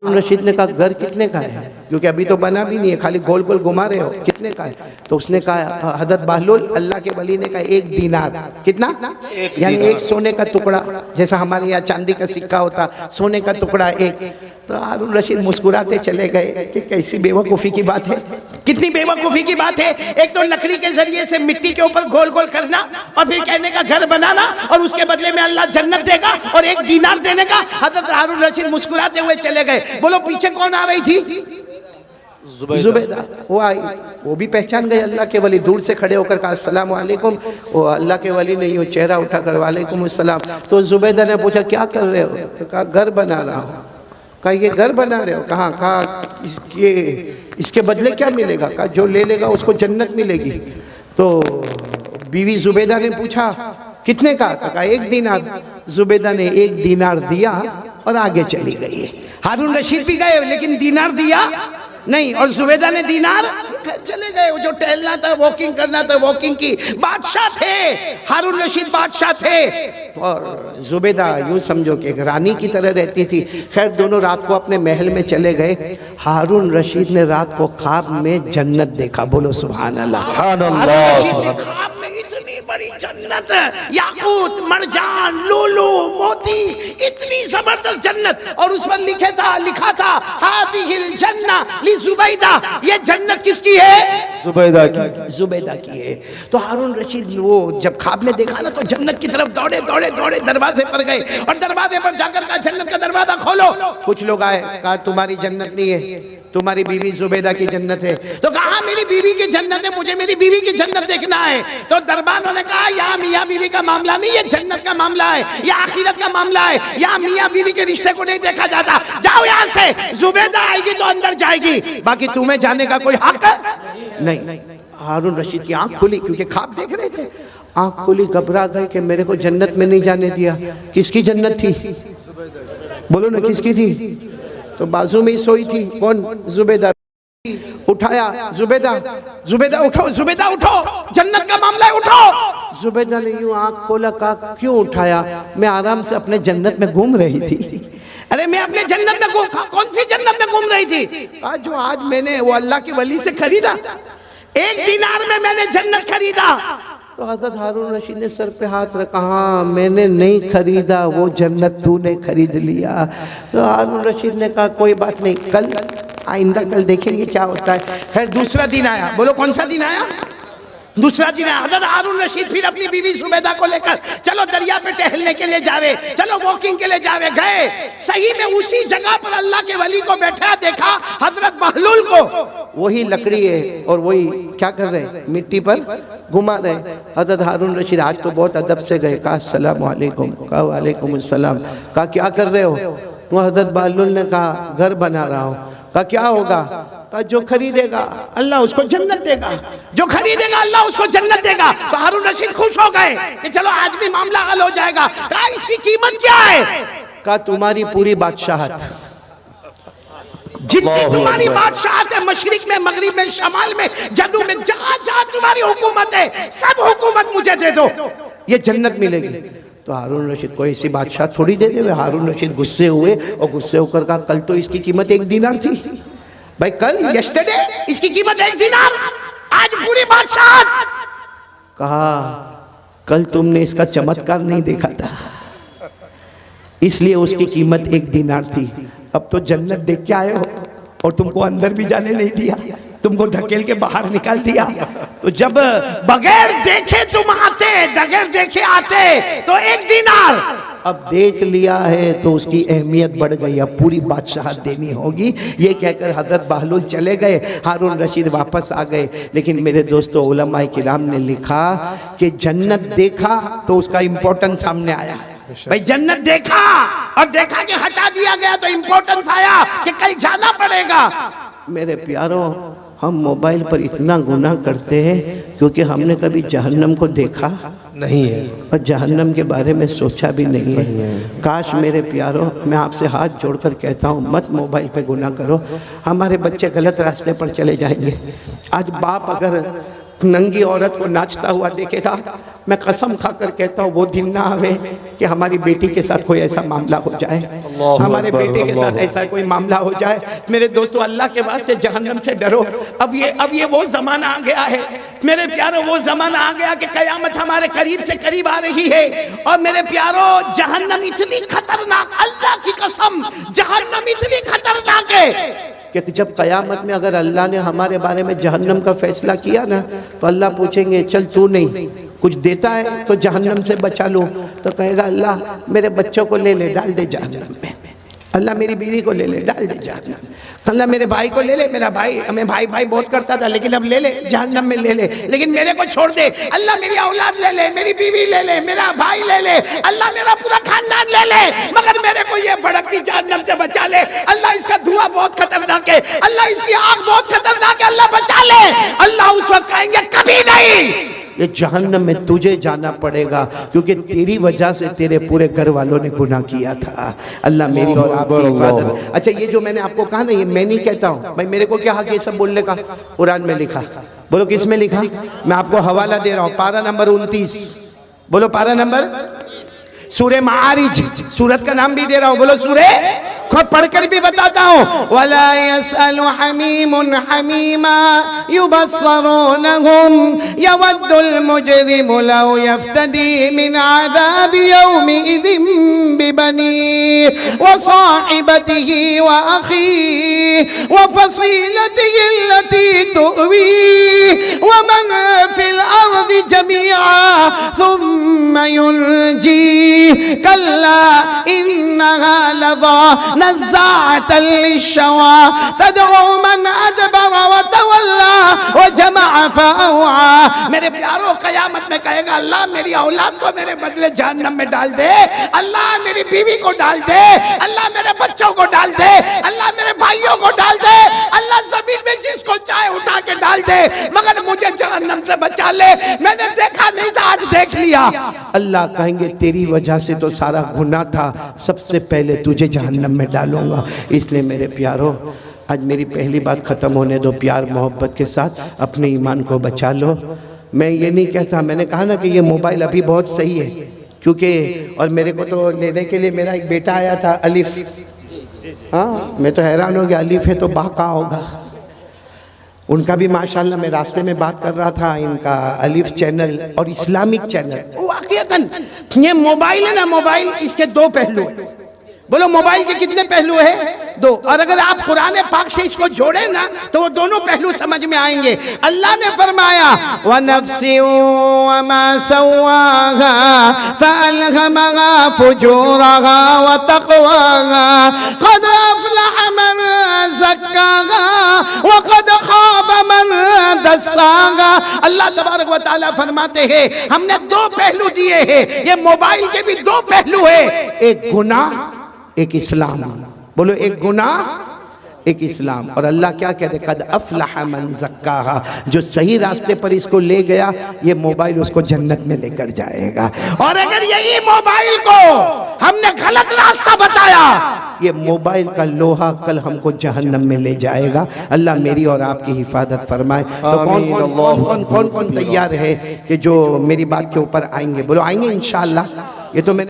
रशीद ने कहा घर कितने का है, क्योंकि अभी तो बना भी नहीं है, खाली गोल गोल घुमा रहे हो, कितने का है? तो उसने कहा, हजरत बहलूल अल्लाह के वली ने कहा 1 दीनार। कितना? यानी 1 सोने का टुकड़ा, जैसा हमारे यहाँ चांदी का सिक्का होता, सोने का टुकड़ा 1। तो हारून रशीद मुस्कुराते चले गए कि कैसी बेवकूफ़ी की बात है, कितनी बेवकूफ़ी की बात है। एक तो लकड़ी के जरिए से मिट्टी के ऊपर गोल गोल करना और फिर कहने का घर बनाना और उसके बदले में अल्लाह जन्नत देगा और 1 दीनार देने का। हजरत हारून रशीद मुस्कुराते हुए चले गए। बोलो पीछे कौन आ रही थी? जुबैदा। वो आई, वो भी पहचान गए अल्लाह के वली, दूर से खड़े होकर कहा अस्सलाम वालेकुम। वो अल्लाह के वली नहीं हो, चेहरा उठाकर वालेकुम अस्सलाम। तो जुबैदा ने पूछा क्या कर रहे हो? तो कहा घर बना रहा हूँ। कहा ये घर बना रहे हो? कहा इसके बदले क्या मिलेगा? कहा जो ले लेगा उसको जन्नत मिलेगी। तो बीवी जुबैदा ने पूछा कितने का? कहा 1 दीनार। जुबैदा ने 1 दीनार दिया और आगे चली गई। हारून रशीद भी गए लेकिन दीनार दिया नहीं, और जुबैदा ने दीनार चले गए। वो जो टहलना था, वॉकिंग करना था, वॉकिंग की। बादशाह थे हारून रशीद, बादशाह थे, और जुबैदा यूं समझो कि एक रानी की तरह रहती थी। खैर दोनों रात को अपने महल में चले गए। हारून रशीद ने रात को ख्वाब में जन्नत देखा। बोलो सुभान अल्लाह। ख्वाब में इतनी बड़ी जन्नत, याकूत, मरजान, लूलू, मोती, इतनी जबरदस्त जन्नत, और उस पर लिखा था हादिहिल जन्ना ली जुबैदा। ये जन्नत किसकी है? जुबैदा की। जुबैदा की है। तो हारून रशीद वो जब ख्वाब में देखा ना, तो जन्नत की तरफ दौड़े दौड़े दौड़े दरवाजे पर गए और दरवाजे पर जाकर कहा जन्नत का दरवाजा खोलो। कुछ लोग आए, कहा तुम्हारी जन्नत नहीं है, तुम्हारी बीवी जुबैदा की जन्नत है। तो कहा मेरी बीवी की जन्नत है, मुझे मेरी बीवी की जन्नत देखना है। तो दरबार ने कहा यहाँ मियाँ बीवी का मामला नहीं, ये जन्नत का मामला है, यह आखिरत का मामला है, यहाँ मियाँ बीवी के रिश्ते को नहीं देखा जाता। जाओ यहाँ से, जुबैदा आएगी तो अंदर जाएगी, बाकी तुम्हें जाने का कोई हक नहीं। हारून रशीद की आंख खुली, क्योंकि ख्वाब देख रहे थे। आंख खुली, घबरा गए कि मेरे को जन्नत में नहीं जाने दिया। किसकी जन्नत थी? बोलो ना किसकी थी? तो बाजू में ही सोई थी। कौन? जुबैदा। उठाया, जुबैदा, जुबैदा उठो, जुबैदा उठो, जन्नत का मामला है, उठो। जुबैदा ने यूं आंख खोला, कहा क्यों उठाया? मैं आराम से अपने जन्नत में घूम रही थी। अरे मैं अपने जन्नत में घूम, कौन सी जन्नत में घूम रही थी? जो आज मैंने वो अल्लाह के वली से खरीदा, 1 दीनार में मैंने जन्नत खरीदा। तो हजरत हारून रशीद ने सर पे हाथ रखा, हाँ मैंने नहीं खरीदा, वो जन्नत तूने खरीद लिया। तो हारून रशीद ने कहा कोई बात नहीं, कल आइंदा कल देखेंगे क्या होता है। खैर दूसरा दिन आया। बोलो कौन सा दिन आया? दूसरा दिन आया। हजरत हारून रशीद फिर अपनी बीवी जुबैदा को लेकर चलो दरिया पे टहलने के लिए जावे, चलो वॉकिंग के लिए जावे। गए, सही में उसी जगह पर अल्लाह के वली को बैठा देखा, हजरत बहलूल को। वही लकड़ी है और वही क्या कर रहे, मिट्टी पर घुमा रहे। हजरत हारून रशीद आज तो बहुत अदब से गए, कहा अस्सलाम वालेकुम। कहा वालेकुम अस्सलाम। कहा क्या कर रहे हो? तो हजरत बहलूल ने कहा घर बना रहा हूँ। कहा क्या होगा? कहा जो खरीदेगा अल्लाह उसको जन्नत देगा, जो खरीदेगा अल्लाह उसको जन्नत देगा। तो हारून रशीद खुश हो गए कि चलो आज भी मामला हल हो जाएगा। कहा इसकी कीमत क्या है? कहा तुम्हारी पूरी बादशाहत, जितनी तुम्हारी बादशाहत है, मशरिक में, मगरिब में, शमाल में, जनूब में, जहां जहां तुम्हारी हुकूमत है, सब हुकूमत मुझे दे दो, ये जन्नत मिलेगी। तो हारून रशीद को ऐसी बादशाह थोड़ी दे दे। हारून रशीद गुस्से हुए और गुस्से होकर कहा कल तो इसकी कीमत 1 दीनार थी भाई, कल यस्टरडे इसकी कीमत 1 दीनार, आज पूरी बादशाह। कहा कल तुमने इसका चमत्कार नहीं देखा था, इसलिए उसकी कीमत 1 दीनार थी। अब तो जन्नत देख के आए हो और तुमको अंदर भी जाने नहीं दिया, तुमको ढकेल के बाहर निकाल दिया। तो जब बगैर देखे तुम आते, बगैर देखे आते तो 1 दीनार, अब देख लिया है तो उसकी अहमियत बढ़ गई, अब पूरी बादशाहत देनी होगी। ये कहकर हजरत बहलूल चले गए, हारून रशीद वापस आ गए। लेकिन मेरे दोस्तों, उलमाए किराम ने लिखा कि जन्नत देखा तो उसका इम्पोर्टेंस सामने आया। भाई जन्नत देखा और देखा कि हटा दिया गया तो इम्पोर्टेंस आया कि कल जाना पड़ेगा। मेरे प्यारों, हम मोबाइल पर इतना गुनाह करते हैं क्योंकि हमने कभी जहन्नम को देखा नहीं है और जहन्नम के बारे में सोचा भी नहीं है। काश मेरे प्यारों, मैं आपसे हाथ जोड़कर कहता हूँ मत मोबाइल पे गुनाह करो, हमारे बच्चे गलत रास्ते पर चले जाएंगे। आज बाप अगर नंगी औरत को नाचता हुआ देखेगा, मैं कसम खाकर कहता हूँ वो दिन ना आवे कि हमारी बेटी के साथ कोई ऐसा मामला हो जाए, हमारे बेटे के साथ ऐसा कोई मामला हो जाए। मेरे दोस्तों, अल्लाह के वास्ते जहन्नम से डरो। अब ये वो जमाना आ गया है मेरे प्यारों, वो जमाना आ गया कि कयामत हमारे करीब से करीब आ रही है। और मेरे प्यारों, जहन्नम इतनी खतरनाक, अल्लाह की कसम, जहन्नम इतनी खतरनाक है कि जब कयामत में अगर अल्लाह ने हमारे बारे में जहन्नम का फैसला किया ना, तो अल्लाह पूछेंगे चल तू नहीं कुछ देता है तो जहन्नम से बचा लो, तो कहेगा अल्लाह मेरे बच्चों को ले ले डाल दे जहन्नम में, अल्लाह मेरी बीवी को ले ले डाल दे जहन्नम, अल्लाह मेरे भाई को ले ले, मेरा भाई हमें भाई भाई बहुत करता था लेकिन अब ले ले जहन्नम में ले ले, लेकिन मेरे को छोड़ दे, अल्लाह मेरी औलाद ले ले, मेरी बीवी ले ले, मेरा भाई ले ले, अल्लाह मेरा पूरा खानदान ले ले, मगर मेरे को ये भड़कती जहन्नम से बचा ले, अल्लाह इसका धुआं बहुत खतरनाक है, अल्लाह इसकी आग बहुत खतरनाक है, अल्लाह बचा ले। अल्लाह उस वक्त कहेंगे कभी नहीं, ये जहन्नम में तुझे जाना पड़ेगा क्योंकि तेरी वजह से तेरे पूरे घर वालों ने गुनाह किया था। अल्लाह मेरी और आपकी हिफाजत। अच्छा, ये जो मैंने आपको कहा ना, ये मैं नहीं कहता हूँ भाई, मेरे को क्या हक ये सब बोलने का? कुरान में लिखा। बोलो किस में लिखा? मैं आपको हवाला दे रहा हूँ, पारा नंबर 29। बोलो पारा नंबर, सूरे मारिज, सूरत का नाम भी दे रहा हूँ। बोलो सूरे, खुद पढ़कर भी बताता हूँ। वला यसअलु हमीमुन हमीमा युबस्सरूनहुम यवद्दुल मुजरिमु लौ यफ्तदी मिन आज़ाबि यौमिइज़िन बिबनीहि व साहिबतिही व अखीहि व फसीलतिही अल्लती तुवीहि व मन फिल अर्दि जमीअन थुम्मा युनजी कल्ला इन्नहा लज़ा नज़्ज़ाअतन लिश्शवा तदउ मन अदबर व तवल्ला व जमअ फअवा। मेरे प्यारों, कयामत में कहेगा अल्लाह मेरी औलाद को मेरे बदले जहन्नम में डाल दे, अल्लाह मेरी बीवी को डाल दे, अल्लाह मेरे बच्चों को डाल दे, अल्लाह मेरे भाइयों को डाल दे, अल्लाह जमीन में जिसको चाहे उठा के डाल दे, मगर मुझे जहन्नम से बचा ले। मैंने देखा नहीं था, आज देख लिया। अल्लाह कहेंगे तेरी वजह से तो सारा गुनाह था, सबसे पहले तुझे जहन्नम में डालूंगा। इसलिए मेरे प्यारों, आज मेरी पहली बात ख़त्म होने दो, प्यार मोहब्बत के साथ अपने ईमान को बचा लो। मैं ये नहीं कहता, मैंने कहा ना कि ये मोबाइल अभी बहुत सही है, क्योंकि और मेरे को तो लेने के लिए मेरा एक बेटा आया था अलिफ। हाँ, मैं तो हैरान हो गया, अलिफ है तो बा कहाँ होगा? उनका भी माशाल्लाह, मैं रास्ते में बात कर रहा था, इनका अलिफ चैनल और इस्लामिक चैनल। वाकईतन ये मोबाइल है ना, मोबाइल इसके दो पहलू है। बोलो मोबाइल के कितने पहलू है? दो। और अगर आप कुरान पाक से इसको जोड़े ना तो वो दोनों पहलू समझ में आएंगे। अल्लाह ने फरमाया व नफ्सिन व मा सव्वाहा फअल्हमहा फुजूरहा व तक़वाहा क़द अफ़लह मन ज़क्काहा व क़द ख़ाब मन दस्साहा। अल्लाह तबारक व तआला फरमाते हैं हमने दो पहलू दिए हैं। ये मोबाइल के भी दो पहलू है, एक गुनाह एक इस्लाम। बोलो एक गुनाह एक इस्लाम। और अल्लाह क्या कहते, कद अफ़लह मन ज़क्काहा, जो सही रास्ते पर इसको ले गया ये मोबाइल उसको जन्नत में लेकर जाएगा। और अगर यही मोबाइल को हमने गलत रास्ता बताया, ये मोबाइल का लोहा कल हमको जहन्नम में ले जाएगा। अल्लाह मेरी और आपकी हिफाजत फरमाए। तो कौन कौन तैयार है कि जो मेरी बात के ऊपर आएंगे? बोलो आएंगे इंशाअल्लाह। ये तो मैंने